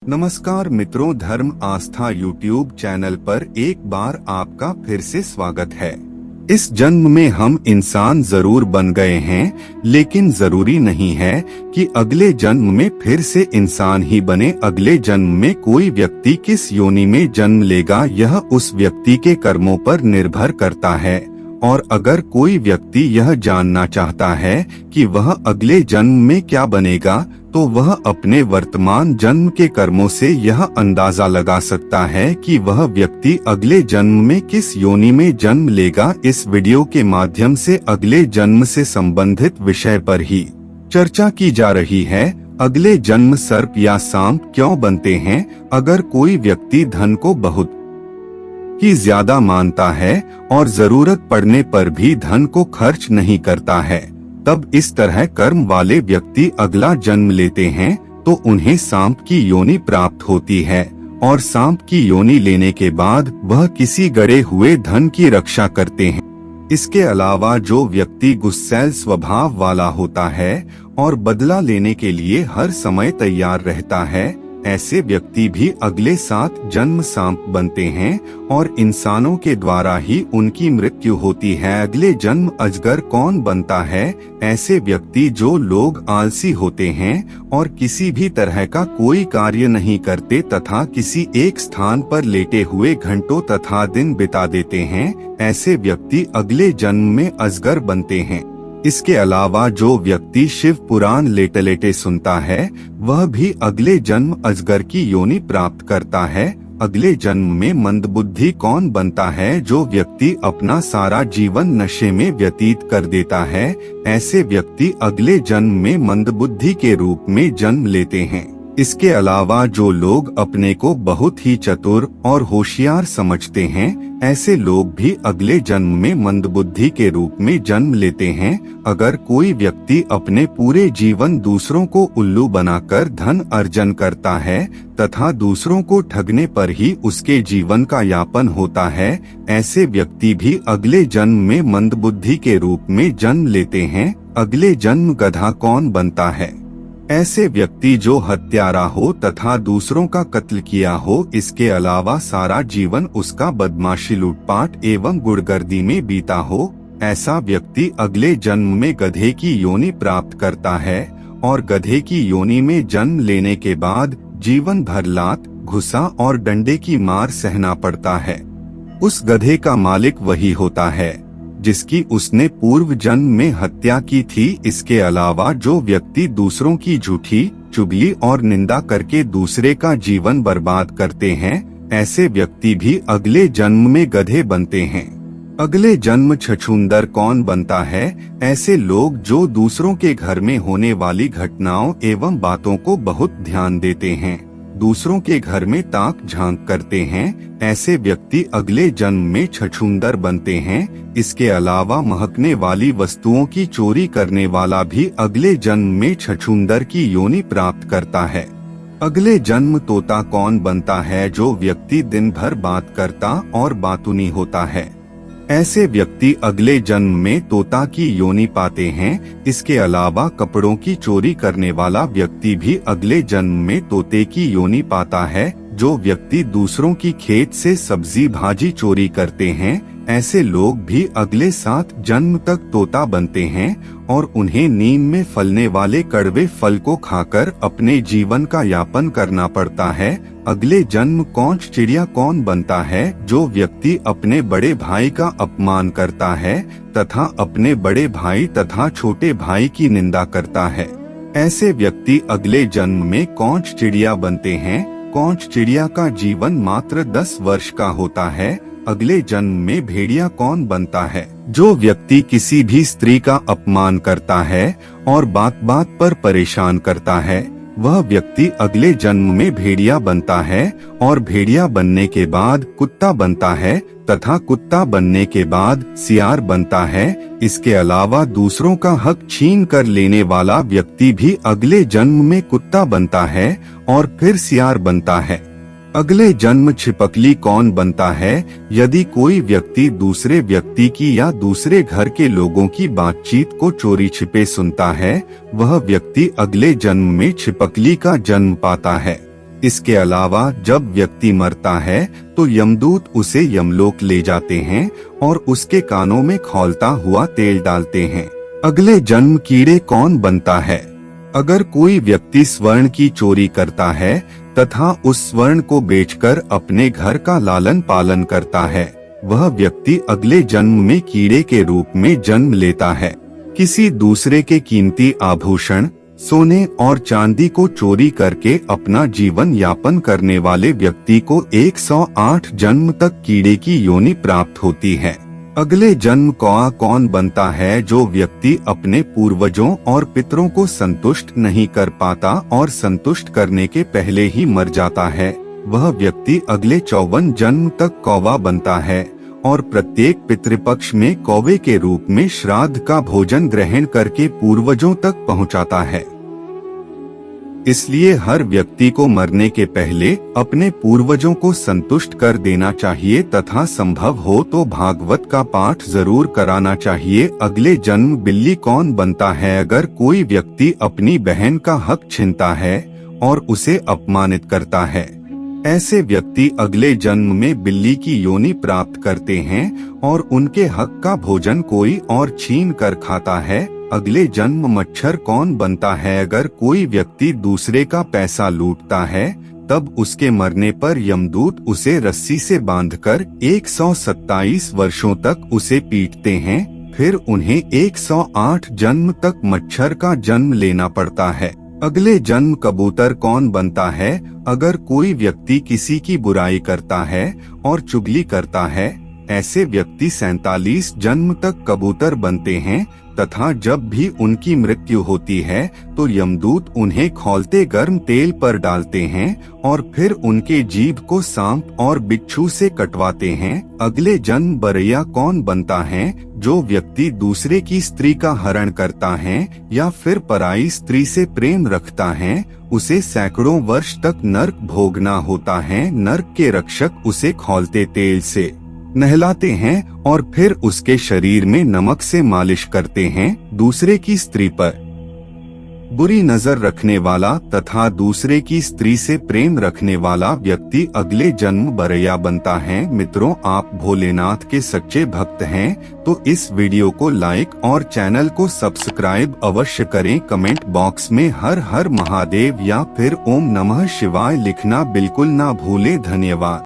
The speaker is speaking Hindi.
नमस्कार मित्रों, धर्म आस्था यूट्यूब चैनल पर एक बार आपका फिर से स्वागत है। इस जन्म में हम इंसान जरूर बन गए हैं, लेकिन जरूरी नहीं है कि अगले जन्म में फिर से इंसान ही बने। अगले जन्म में कोई व्यक्ति किस योनि में जन्म लेगा, यह उस व्यक्ति के कर्मों पर निर्भर करता है। और अगर कोई व्यक्ति यह जानना चाहता है कि वह अगले जन्म में क्या बनेगा, तो वह अपने वर्तमान जन्म के कर्मों से यह अंदाजा लगा सकता है कि वह व्यक्ति अगले जन्म में किस योनि में जन्म लेगा। इस वीडियो के माध्यम से अगले जन्म से संबंधित विषय पर ही चर्चा की जा रही है। अगले जन्म सर्प या सांप क्यों बनते हैं? अगर कोई व्यक्ति धन को बहुत ही ज्यादा मानता है और जरूरत पड़ने पर भी धन को खर्च नहीं करता है, तब इस तरह कर्म वाले व्यक्ति अगला जन्म लेते हैं तो उन्हें सांप की योनि प्राप्त होती है। और सांप की योनि लेने के बाद वह किसी गड़े हुए धन की रक्षा करते हैं। इसके अलावा जो व्यक्ति गुस्सैल स्वभाव वाला होता है और बदला लेने के लिए हर समय तैयार रहता है, ऐसे व्यक्ति भी अगले 7 जन्म सांप बनते हैं और इंसानों के द्वारा ही उनकी मृत्यु होती है। अगले जन्म अजगर कौन बनता है? ऐसे व्यक्ति जो लोग आलसी होते हैं और किसी भी तरह का कोई कार्य नहीं करते तथा किसी एक स्थान पर लेटे हुए घंटों तथा दिन बिता देते हैं, ऐसे व्यक्ति अगले जन्म में अजगर बनते हैं। इसके अलावा जो व्यक्ति शिव पुराण लेटे लेटे सुनता है, वह भी अगले जन्म अजगर की योनि प्राप्त करता है। अगले जन्म में मंदबुद्धि कौन बनता है? जो व्यक्ति अपना सारा जीवन नशे में व्यतीत कर देता है, ऐसे व्यक्ति अगले जन्म में मंदबुद्धि के रूप में जन्म लेते हैं। इसके अलावा जो लोग अपने को बहुत ही चतुर और होशियार समझते हैं, ऐसे लोग भी अगले जन्म में मंदबुद्धि के रूप में जन्म लेते हैं। अगर कोई व्यक्ति अपने पूरे जीवन दूसरों को उल्लू बनाकर धन अर्जन करता है तथा दूसरों को ठगने पर ही उसके जीवन का यापन होता है, ऐसे व्यक्ति भी अगले जन्म में मंदबुद्धि के रूप में जन्म लेते हैं। अगले जन्म गधा कौन बनता है? ऐसे व्यक्ति जो हत्यारा हो तथा दूसरों का कत्ल किया हो, इसके अलावा सारा जीवन उसका बदमाशी, लूटपाट एवं गुड़गर्दी में बीता हो, ऐसा व्यक्ति अगले जन्म में गधे की योनि प्राप्त करता है। और गधे की योनि में जन्म लेने के बाद जीवन भर लात, घुसा और डंडे की मार सहना पड़ता है। उस गधे का मालिक वही होता है जिसकी उसने पूर्व जन्म में हत्या की थी। इसके अलावा जो व्यक्ति दूसरों की झूठी चुगली और निंदा करके दूसरे का जीवन बर्बाद करते हैं, ऐसे व्यक्ति भी अगले जन्म में गधे बनते हैं। अगले जन्म छछूंदर कौन बनता है? ऐसे लोग जो दूसरों के घर में होने वाली घटनाओं एवं बातों को बहुत ध्यान देते हैं, दूसरों के घर में ताक झांक करते हैं, ऐसे व्यक्ति अगले जन्म में छछूंदर बनते हैं। इसके अलावा महकने वाली वस्तुओं की चोरी करने वाला भी अगले जन्म में छछूंदर की योनि प्राप्त करता है। अगले जन्म तोता कौन बनता है? जो व्यक्ति दिन भर बात करता और बातूनी होता है, ऐसे व्यक्ति अगले जन्म में तोता की योनि पाते हैं। इसके अलावा कपड़ों की चोरी करने वाला व्यक्ति भी अगले जन्म में तोते की योनि पाता है। जो व्यक्ति दूसरों की खेत से सब्जी भाजी चोरी करते हैं, ऐसे लोग भी अगले 7 जन्म तक तोता बनते हैं और उन्हें नीम में फलने वाले कड़वे फल को खाकर अपने जीवन का यापन करना पड़ता है। अगले जन्म कौंच चिड़िया कौन बनता है? जो व्यक्ति अपने बड़े भाई का अपमान करता है तथा अपने बड़े भाई तथा छोटे भाई की निंदा करता है, ऐसे व्यक्ति अगले जन्म में कौंच चिड़िया बनते हैं। कौंच चिड़िया का जीवन मात्र 10 वर्ष का होता है। अगले जन्म में भेड़िया कौन बनता है? जो व्यक्ति किसी भी स्त्री का अपमान करता है और बात बात पर परेशान करता है, वह व्यक्ति अगले जन्म में भेड़िया बनता है। और भेड़िया बनने के बाद कुत्ता बनता है तथा कुत्ता बनने के बाद सियार बनता है। इसके अलावा दूसरों का हक छीन कर लेने वाला व्यक्ति भी अगले जन्म में कुत्ता बनता है और फिर सियार बनता है। अगले जन्म छिपकली कौन बनता है? यदि कोई व्यक्ति दूसरे व्यक्ति की या दूसरे घर के लोगों की बातचीत को चोरी छिपे सुनता है, वह व्यक्ति अगले जन्म में छिपकली का जन्म पाता है। इसके अलावा जब व्यक्ति मरता है तो यमदूत उसे यमलोक ले जाते हैं और उसके कानों में खौलता हुआ तेल डालते हैं। अगले जन्म कीड़े कौन बनता है? अगर कोई व्यक्ति स्वर्ण की चोरी करता है तथा उस स्वर्ण को बेचकर अपने घर का लालन पालन करता है, वह व्यक्ति अगले जन्म में कीड़े के रूप में जन्म लेता है। किसी दूसरे के कीमती आभूषण, सोने और चांदी को चोरी करके अपना जीवन यापन करने वाले व्यक्ति को 108 जन्म तक कीड़े की योनि प्राप्त होती है। अगले जन्म कौन बनता है? जो व्यक्ति अपने पूर्वजों और पितरों को संतुष्ट नहीं कर पाता और संतुष्ट करने के पहले ही मर जाता है, वह व्यक्ति अगले 54 जन्म तक कौवा बनता है और प्रत्येक पितृपक्ष में कौवे के रूप में श्राद्ध का भोजन ग्रहण करके पूर्वजों तक पहुंचाता है। इसलिए हर व्यक्ति को मरने के पहले अपने पूर्वजों को संतुष्ट कर देना चाहिए तथा संभव हो तो भागवत का पाठ जरूर कराना चाहिए। अगले जन्म बिल्ली कौन बनता है? अगर कोई व्यक्ति अपनी बहन का हक छीनता है और उसे अपमानित करता है, ऐसे व्यक्ति अगले जन्म में बिल्ली की योनि प्राप्त करते हैं और उनके हक का भोजन कोई और छीन कर खाता है। अगले जन्म मच्छर कौन बनता है? अगर कोई व्यक्ति दूसरे का पैसा लूटता है तब उसके मरने पर यमदूत उसे रस्सी से बांधकर 127 वर्षों तक उसे पीटते हैं। फिर उन्हें 108 जन्म तक मच्छर का जन्म लेना पड़ता है। अगले जन्म कबूतर कौन बनता है? अगर कोई व्यक्ति किसी की बुराई करता है और चुगली करता है, ऐसे व्यक्ति 47 जन्म तक कबूतर बनते हैं तथा जब भी उनकी मृत्यु होती है तो यमदूत उन्हें खौलते गर्म तेल पर डालते हैं और फिर उनके जीभ को सांप और बिच्छू से कटवाते हैं। अगले जन्म बरैया कौन बनता है? जो व्यक्ति दूसरे की स्त्री का हरण करता है या फिर पराई स्त्री से प्रेम रखता है, उसे सैकड़ों वर्ष तक नरक भोगना होता है। नरक के रक्षक उसे खौलते तेल से नहलाते हैं और फिर उसके शरीर में नमक से मालिश करते हैं। दूसरे की स्त्री पर बुरी नजर रखने वाला तथा दूसरे की स्त्री से प्रेम रखने वाला व्यक्ति अगले जन्म बरैया बनता है। मित्रों, आप भोलेनाथ के सच्चे भक्त हैं तो इस वीडियो को लाइक और चैनल को सब्सक्राइब अवश्य करें। कमेंट बॉक्स में हर हर महादेव या फिर ओम नमः शिवाय लिखना बिल्कुल ना भूलें। धन्यवाद।